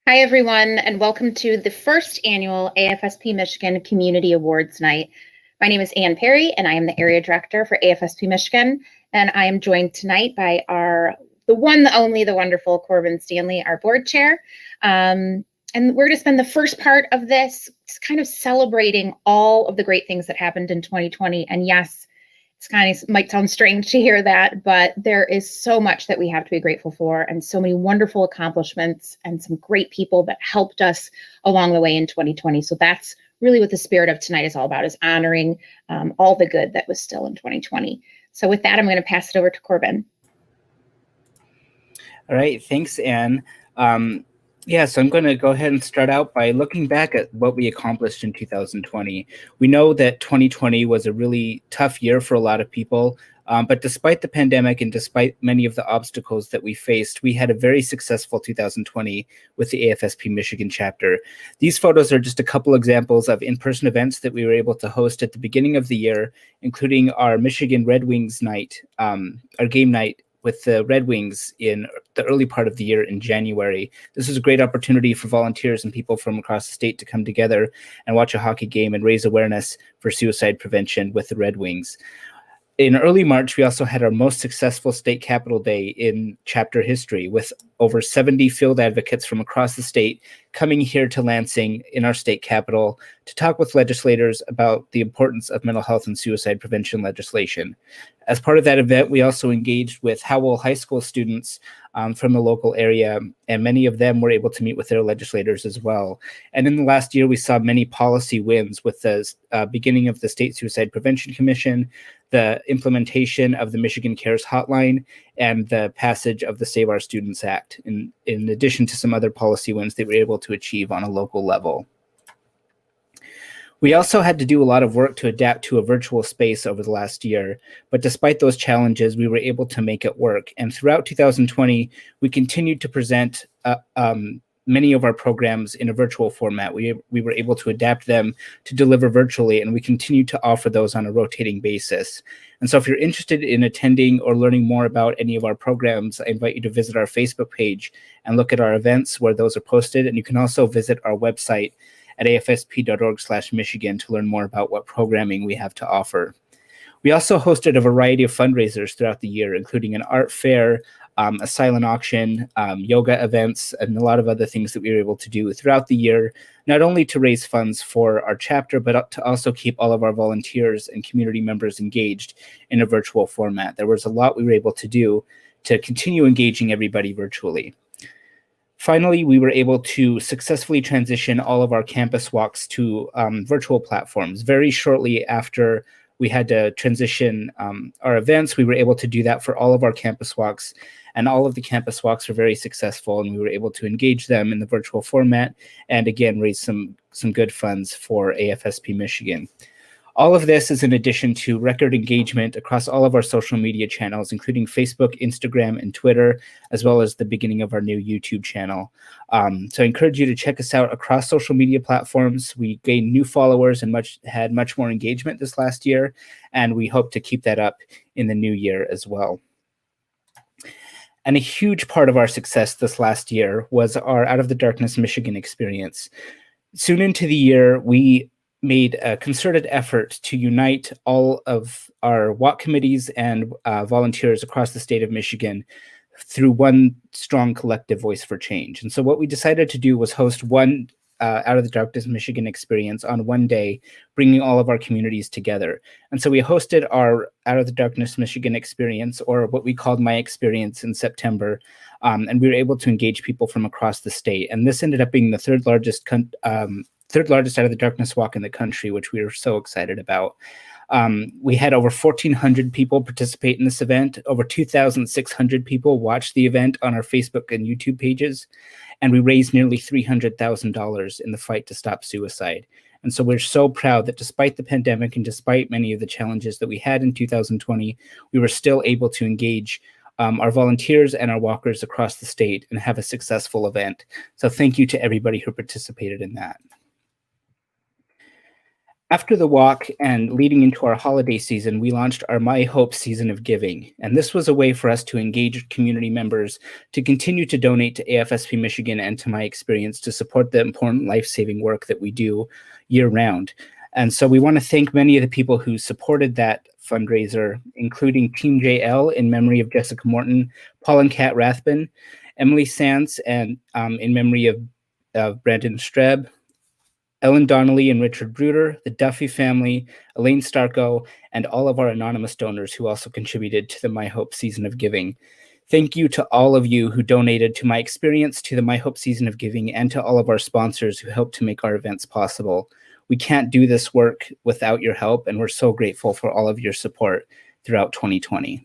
Hi, everyone, and welcome to the first annual AFSP Michigan Community Awards Night. My name is Ann Perry, and I am the Area Director for AFSP Michigan, and I am joined tonight by the one, the only, the wonderful Corbin Stanley, our board chair. And we're going to spend the first part of this kind of celebrating all of the great things that happened in 2020. And yes, it's kind of might sound strange to hear that, but there is so much that we have to be grateful for and so many wonderful accomplishments and some great people that helped us along the way in 2020. So that's really what the spirit of tonight is all about, is honoring all the good that was still in 2020. So with that, I'm going to pass it over to Corbin. All right, thanks, Ann. So I'm going to go ahead and start out by looking back at what we accomplished in 2020. We know that 2020 was a really tough year for a lot of people, but despite the pandemic and despite many of the obstacles that we faced, we had a very successful 2020 with the AFSP Michigan chapter. These photos are just a couple examples of in-person events that we were able to host at the beginning of the year, including our Michigan Red Wings night, our game night with the Red Wings in the early part of the year in January. This was a great opportunity for volunteers and people from across the state to come together and watch a hockey game and raise awareness for suicide prevention with the Red Wings. In early March, we also had our most successful state capitol day in chapter history, with over 70 field advocates from across the state coming here to Lansing in our state capitol to talk with legislators about the importance of mental health and suicide prevention legislation. As part of that event, we also engaged with Howell High School students from the local area, and many of them were able to meet with their legislators as well. And in the last year, we saw many policy wins with the beginning of the State Suicide Prevention Commission, the implementation of the Michigan Cares Hotline, and the passage of the Save Our Students Act, in addition to some other policy wins that we were able to achieve on a local level. We also had to do a lot of work to adapt to a virtual space over the last year, but despite those challenges, we were able to make it work. And throughout 2020, we continued to present many of our programs in a virtual format. We were able to adapt them to deliver virtually, and we continue to offer those on a rotating basis. And so if you're interested in attending or learning more about any of our programs, I invite you to visit our Facebook page and look at our events where those are posted. And you can also visit our website at afsp.org/Michigan to learn more about what programming we have to offer. We also hosted a variety of fundraisers throughout the year, including an art fair, a silent auction, yoga events, and a lot of other things that we were able to do throughout the year, not only to raise funds for our chapter, but to also keep all of our volunteers and community members engaged in a virtual format. There was a lot we were able to do to continue engaging everybody virtually. Finally, we were able to successfully transition all of our campus walks to virtual platforms. Very shortly after we had to transition our events, we were able to do that for all of our campus walks, and all of the campus walks were very successful, and we were able to engage them in the virtual format and again raise some good funds for AFSP Michigan. All of this is in addition to record engagement across all of our social media channels, including Facebook, Instagram, and Twitter, as well as the beginning of our new YouTube channel. So I encourage you to check us out across social media platforms. We gained new followers and had much more engagement this last year, and we hope to keep that up in the new year as well. And a huge part of our success this last year was our Out of the Darkness Michigan experience. Soon into the year, we made a concerted effort to unite all of our walk committees and volunteers across the state of Michigan through one strong collective voice for change. And so what we decided to do was host one Out of the Darkness Michigan experience on one day, bringing all of our communities together. And so we hosted our Out of the Darkness Michigan experience, or what we called My Experience, in September. And we were able to engage people from across the state. And this ended up being the third largest Out of the Darkness walk in the country, which we were so excited about. We had over 1,400 people participate in this event. Over 2,600 people watched the event on our Facebook and YouTube pages, and we raised nearly $300,000 in the fight to stop suicide. And so we're so proud that despite the pandemic and despite many of the challenges that we had in 2020, we were still able to engage our volunteers and our walkers across the state and have a successful event. So thank you to everybody who participated in that. After the walk and leading into our holiday season, we launched our My Hope season of giving. And this was a way for us to engage community members to continue to donate to AFSP Michigan and to My Experience to support the important life-saving work that we do year round. And so we want to thank many of the people who supported that fundraiser, including Team JL in memory of Jessica Morton, Paul and Kat Rathbun, Emily Sands, and in memory of Brandon Streb, Ellen Donnelly and Richard Bruder, the Duffy family, Elaine Starko, and all of our anonymous donors who also contributed to the My Hope season of giving. Thank you to all of you who donated to My Experience, to the My Hope season of giving, and to all of our sponsors who helped to make our events possible. We can't do this work without your help, and we're so grateful for all of your support throughout 2020.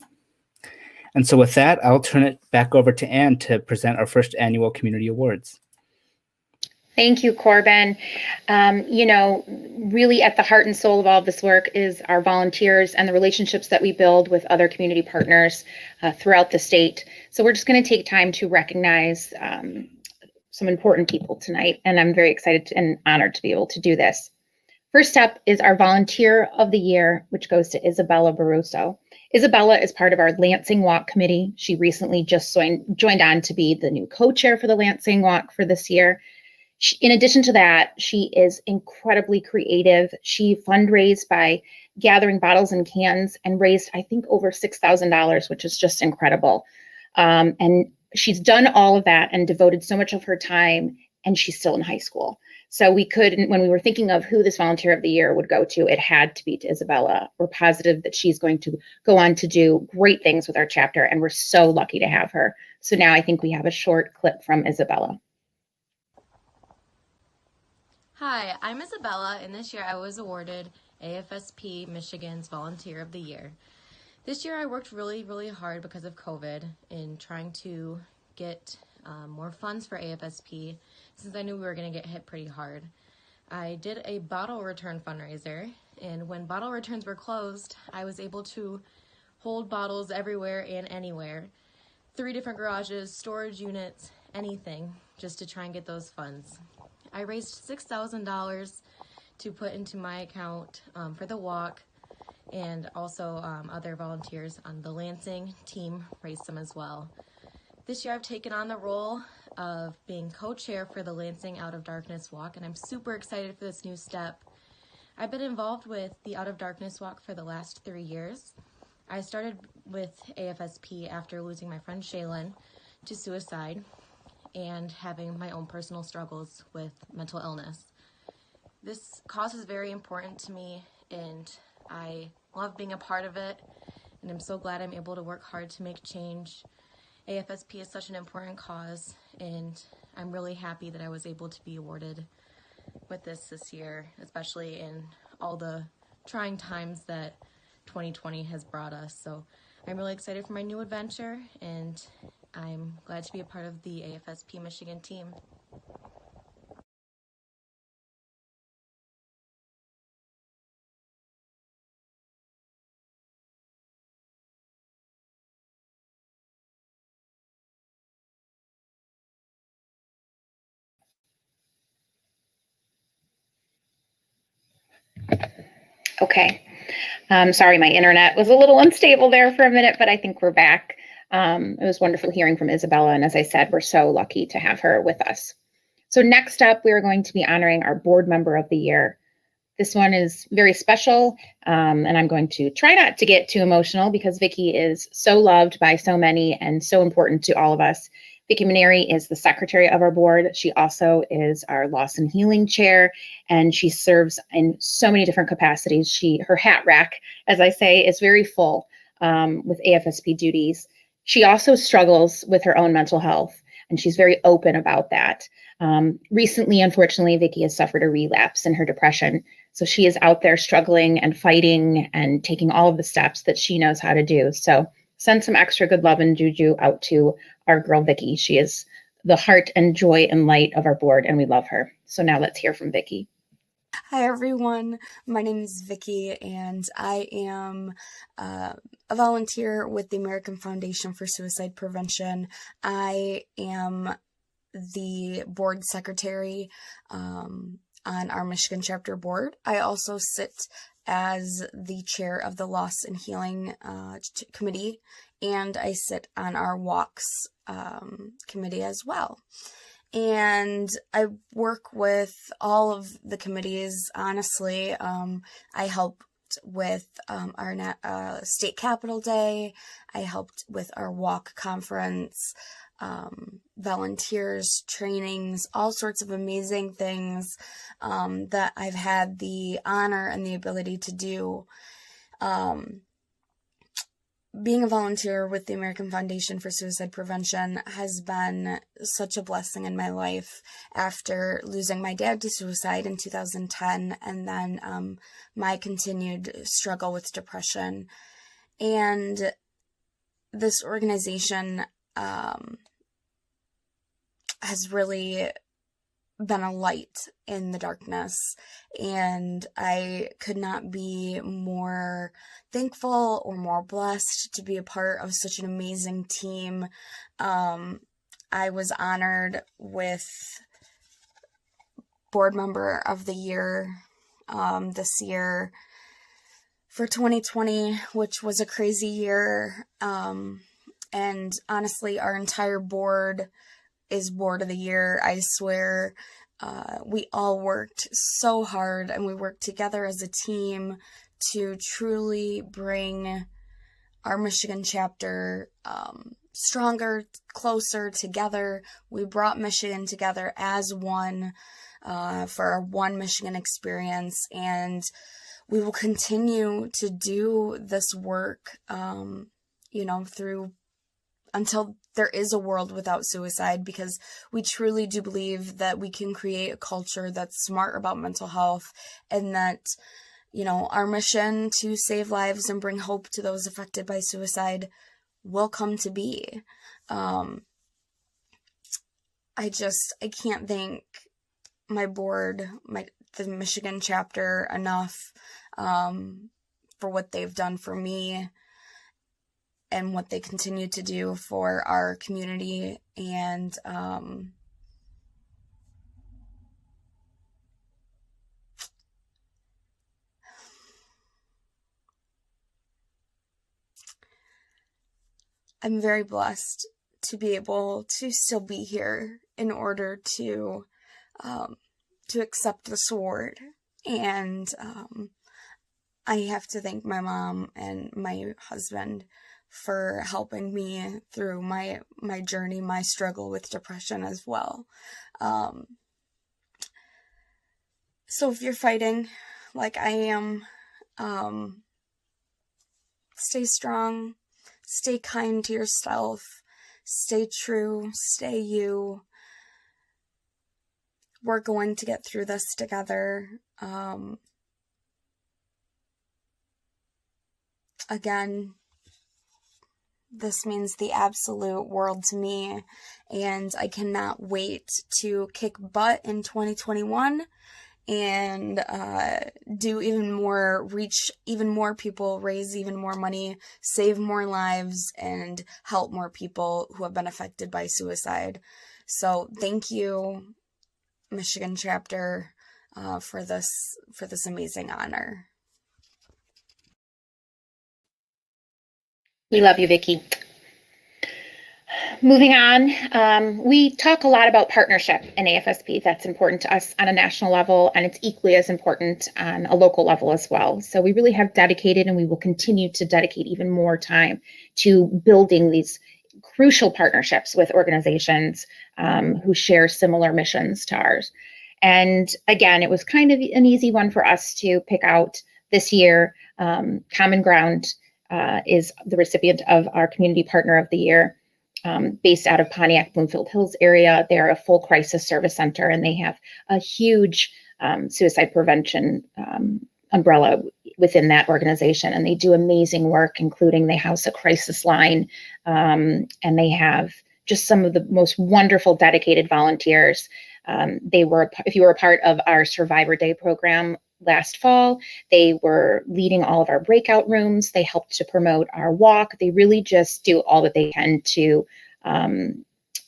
And so with that, I'll turn it back over to Anne to present our first annual community awards. Thank you, Corbin. Really at the heart and soul of all of this work is our volunteers and the relationships that we build with other community partners throughout the state. So we're just going to take time to recognize some important people tonight, and I'm very excited and honored to be able to do this. First up is our Volunteer of the Year, which goes to Isabella Baruso. Isabella is part of our Lansing Walk Committee. She recently just joined on to be the new co-chair for the Lansing Walk for this year. In addition to that, she is incredibly creative. She fundraised by gathering bottles and cans and raised, I think, over $6,000, which is just incredible. And she's done all of that and devoted so much of her time, and she's still in high school. So when we were thinking of who this Volunteer of the Year would go to, it had to be to Isabella. We're positive that she's going to go on to do great things with our chapter, and we're so lucky to have her. So now I think we have a short clip from Isabella. Hi, I'm Isabella, and this year I was awarded AFSP Michigan's Volunteer of the Year. This year I worked really, really hard because of COVID in trying to get more funds for AFSP since I knew we were going to get hit pretty hard. I did a bottle return fundraiser, and when bottle returns were closed, I was able to hold bottles everywhere and anywhere. 3 different garages, storage units, anything, just to try and get those funds. I raised $6,000 to put into my account for the walk, and also other volunteers on the Lansing team raised some as well. This year I've taken on the role of being co-chair for the Lansing Out of Darkness Walk, and I'm super excited for this new step. I've been involved with the Out of Darkness Walk for the last 3 years. I started with AFSP after losing my friend Shaylin to suicide and having my own personal struggles with mental illness. This cause is very important to me, and I love being a part of it, and I'm so glad I'm able to work hard to make change. AFSP is such an important cause, and I'm really happy that I was able to be awarded with this year, especially in all the trying times that 2020 has brought us. So I'm really excited for my new adventure, and I'm glad to be a part of the AFSP Michigan team. Okay. Sorry, my internet was a little unstable there for a minute, but I think we're back. It was wonderful hearing from Isabella, and as I said, we're so lucky to have her with us. So next up, we are going to be honoring our Board Member of the Year. This one is very special, and I'm going to try not to get too emotional because Vicki is so loved by so many and so important to all of us. Vicki Maneri is the secretary of our board. She also is our Loss and Healing chair, and she serves in so many different capacities. Her hat rack, as I say, is very full with AFSP duties. She also struggles with her own mental health, and she's very open about that. Recently, unfortunately, Vicki has suffered a relapse in her depression. So she is out there struggling and fighting and taking all of the steps that she knows how to do. So send some extra good love and juju out to our girl, Vicki. She is the heart and joy and light of our board, and we love her. So now let's hear from Vicki. Hi everyone, my name is Vicki, and I am a volunteer with the American Foundation for Suicide Prevention. I am the board secretary. on our Michigan chapter board. I also sit as the chair of the Loss and Healing committee, and I sit on our walks committee as well. And I work with all of the committees, honestly. I helped with our state capitol day. I helped with our walk conference, volunteers, trainings, all sorts of amazing things that I've had the honor and the ability to do. Being a volunteer with the American Foundation for Suicide Prevention has been such a blessing in my life after losing my dad to suicide in 2010, and then my continued struggle with depression. And this organization has really been a light in the darkness, and I could not be more thankful or more blessed to be a part of such an amazing team. I was honored with Board Member of the Year this year for 2020, which was a crazy year, and honestly, our entire board is Board of the Year. I swear, we all worked so hard, and we worked together as a team to truly bring our Michigan chapter stronger, closer together. We brought Michigan together as one for our One Michigan experience, and we will continue to do this work, through until there is a world without suicide, because we truly do believe that we can create a culture that's smart about mental health, and that, our mission to save lives and bring hope to those affected by suicide will come to be. I can't thank my board, the Michigan chapter enough for what they've done for me and what they continue to do for our community. And I'm very blessed to be able to still be here in order to accept this award. And I have to thank my mom and my husband for helping me through my journey, my struggle with depression as well. So if you're fighting like I am, stay strong, stay kind to yourself, stay true, stay you. We're going to get through this together. Again, this means the absolute world to me, and I cannot wait to kick butt in 2021 and do even more, reach even more people, raise even more money, save more lives, and help more people who have been affected by suicide. So thank you, Michigan chapter, for this amazing honor. We love you, Vicki. Moving on, we talk a lot about partnership in AFSP. That's important to us on a national level, and it's equally as important on a local level as well. So we really have dedicated, and we will continue to dedicate even more time to building these crucial partnerships with organizations who share similar missions to ours. And again, it was kind of an easy one for us to pick out this year. Common Ground is the recipient of our Community Partner of the Year, based out of Pontiac, Bloomfield Hills area. They're a full crisis service center, and they have a huge suicide prevention umbrella within that organization. And they do amazing work, including they house a crisis line, and they have just some of the most wonderful dedicated volunteers. If you were a part of our Survivor Day program last fall, they were leading all of our breakout rooms. They helped to promote our walk. They really just do all that they can to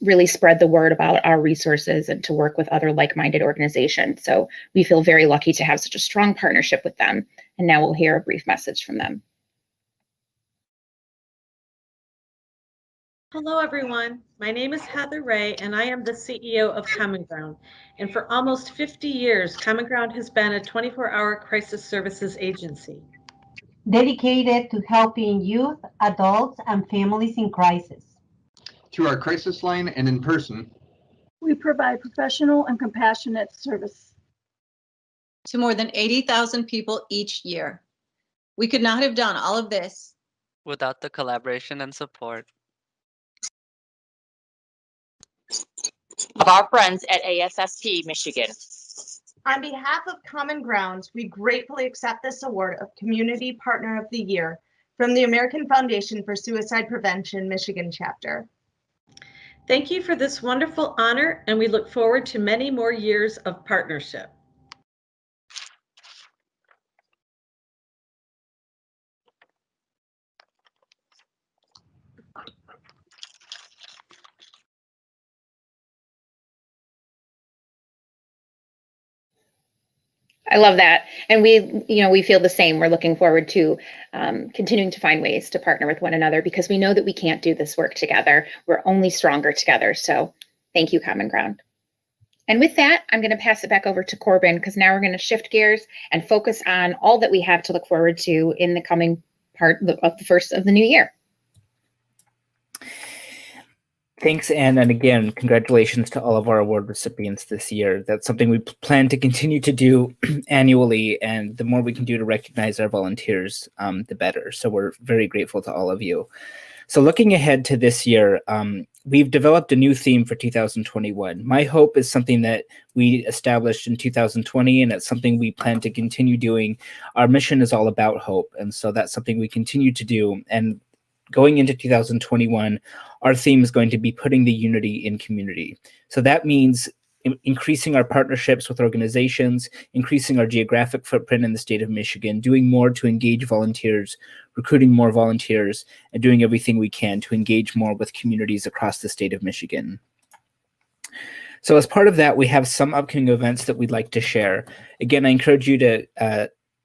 really spread the word about our resources and to work with other like-minded organizations. So we feel very lucky to have such a strong partnership with them. And now we'll hear a brief message from them. Hello, everyone. My name is Heather Ray, and I am the CEO of Common Ground. And for almost 50 years, Common Ground has been a 24-hour crisis services agency dedicated to helping youth, adults, and families in crisis. Through our crisis line and in person, we provide professional and compassionate service to more than 80,000 people each year. We could not have done all of this without the collaboration and support of our friends at AFSP Michigan. On behalf of Common Ground, we gratefully accept this award of Community Partner of the Year from the American Foundation for Suicide Prevention Michigan chapter. Thank you for this wonderful honor, and we look forward to many more years of partnership. I love that. And we feel the same. We're looking forward to continuing to find ways to partner with one another because we know that we can't do this work together. We're only stronger together. So thank you, Common Ground. And with that, I'm going to pass it back over to Corbin because now we're going to shift gears and focus on all that we have to look forward to in the coming part of the first of the new year. Thanks, Anne, and again, congratulations to all of our award recipients this year. That's something we plan to continue to do annually, and the more we can do to recognize our volunteers, the better. So we're very grateful to all of you. So looking ahead to this year, we've developed a new theme for 2021. My Hope is something that we established in 2020, and it's something we plan to continue doing. Our mission is all about hope, and so that's something we continue to do. And going into 2021, our theme is going to be putting the unity in community. So that means increasing our partnerships with organizations, increasing our geographic footprint in the state of Michigan, doing more to engage volunteers, recruiting more volunteers, and doing everything we can to engage more with communities across the state of Michigan. So as part of that, we have some upcoming events that we'd like to share. Again, I encourage you to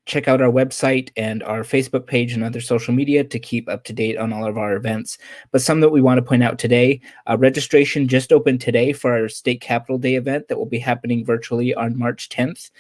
check out our website and our Facebook page and other social media to keep up to date on all of our events. But some that we want to point out today, registration just opened today for our State Capitol Day event that will be happening virtually on March 10th.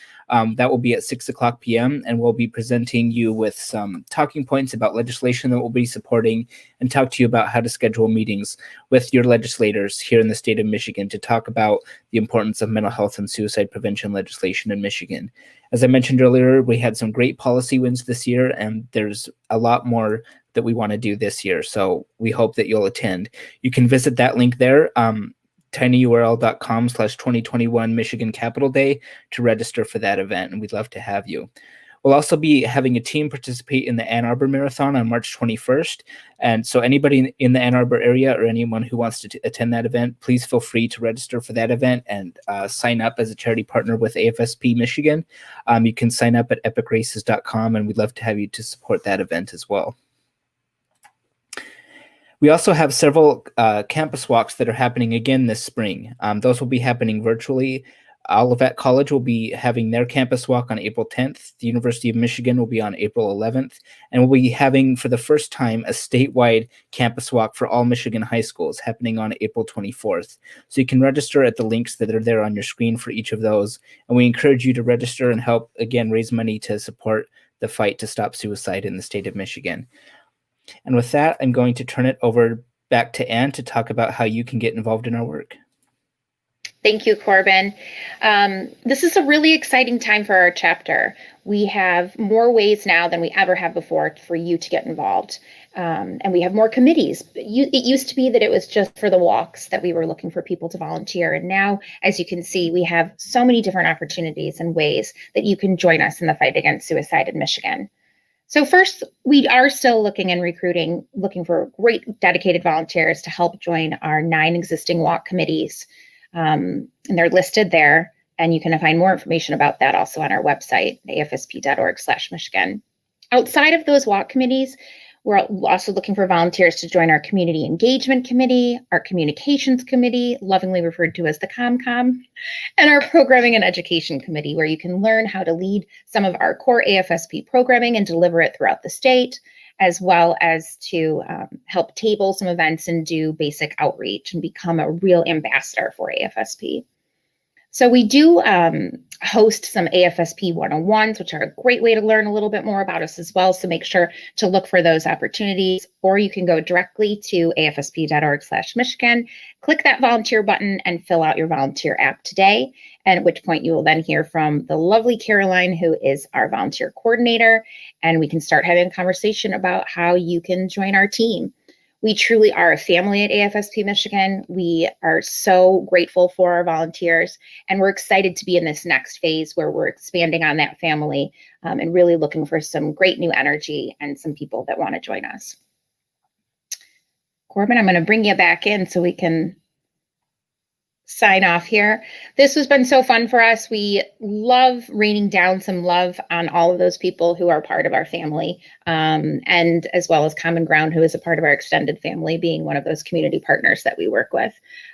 That will be at 6:00 p.m. and we'll be presenting you with some talking points about legislation that we'll be supporting and talk to you about how to schedule meetings with your legislators here in the state of Michigan to talk about the importance of mental health and suicide prevention legislation in Michigan. As I mentioned earlier, we had some great policy wins this year, and there's a lot more that we want to do this year. So we hope that you'll attend. You can visit that link there, tinyurl.com/2021 Michigan Capitol Day to register for that event, and we'd love to have you. We'll also be having a team participate in the Ann Arbor Marathon on March 21st. And so anybody in the Ann Arbor area or anyone who wants to attend that event, please feel free to register for that event and sign up as a charity partner with AFSP Michigan. You can sign up at epicraces.com, and we'd love to have you to support that event as well. We also have several campus walks that are happening again this spring. Those will be happening virtually. Olivet College will be having their campus walk on April 10th. The University of Michigan will be on April 11th. And we'll be having, for the first time, a statewide campus walk for all Michigan high schools happening on April 24th. So you can register at the links that are there on your screen for each of those. And we encourage you to register and help, again, raise money to support the fight to stop suicide in the state of Michigan. And with that, I'm going to turn it over back to Anne to talk about how you can get involved in our work. Thank you, Corbin. This is a really exciting time for our chapter. We have more ways now than we ever have before for you to get involved. And we have more committees. It used to be that it was just for the walks that we were looking for people to volunteer. And now, as you can see, we have so many different opportunities and ways that you can join us in the fight against suicide in Michigan. So first, we are still looking for great dedicated volunteers to help join our 9 existing walk committees. And they're listed there, and you can find more information about that also on our website, afsp.org/Michigan. Outside of those walk committees, We're also looking for volunteers to join our community engagement committee, our communications committee, lovingly referred to as the ComCom, and our programming and education committee, where you can learn how to lead some of our core AFSP programming and deliver it throughout the state, as well as to help table some events and do basic outreach and become a real ambassador for AFSP. So we do host some AFSP 101s, which are a great way to learn a little bit more about us as well. So make sure to look for those opportunities, or you can go directly to afsp.org/Michigan, click that volunteer button and fill out your volunteer app today. And at which point you will then hear from the lovely Caroline, who is our volunteer coordinator, and we can start having a conversation about how you can join our team. We truly are a family at AFSP Michigan. We are so grateful for our volunteers, and we're excited to be in this next phase where we're expanding on that family and really looking for some great new energy and some people that want to join us. Corbin, I'm going to bring you back in so we can sign off here. This has been so fun for us. We love raining down some love on all of those people who are part of our family, and as well as Common Ground, who is a part of our extended family, being one of those community partners that we work with.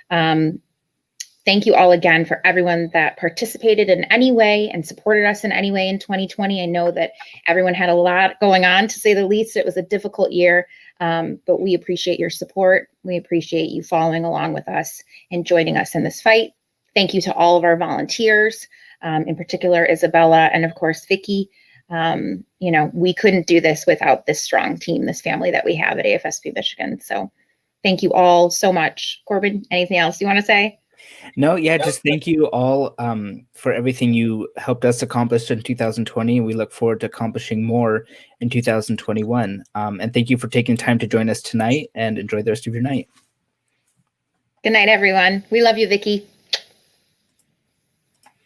Thank you all again for everyone that participated in any way and supported us in any way in 2020. I know that everyone had a lot going on, to say the least. It was a difficult year, but we appreciate your support. We appreciate you following along with us and joining us in this fight. Thank you to all of our volunteers, in particular Isabella and of course Vicki. You know, we couldn't do this without this strong team, this family that we have at AFSP Michigan. So thank you all so much. Corbin, anything else you want to say? No, yeah, just thank you all for everything you helped us accomplish in 2020. We look forward to accomplishing more in 2021. And thank you for taking time to join us tonight, and enjoy the rest of your night. Good night, everyone. We love you, Vicki.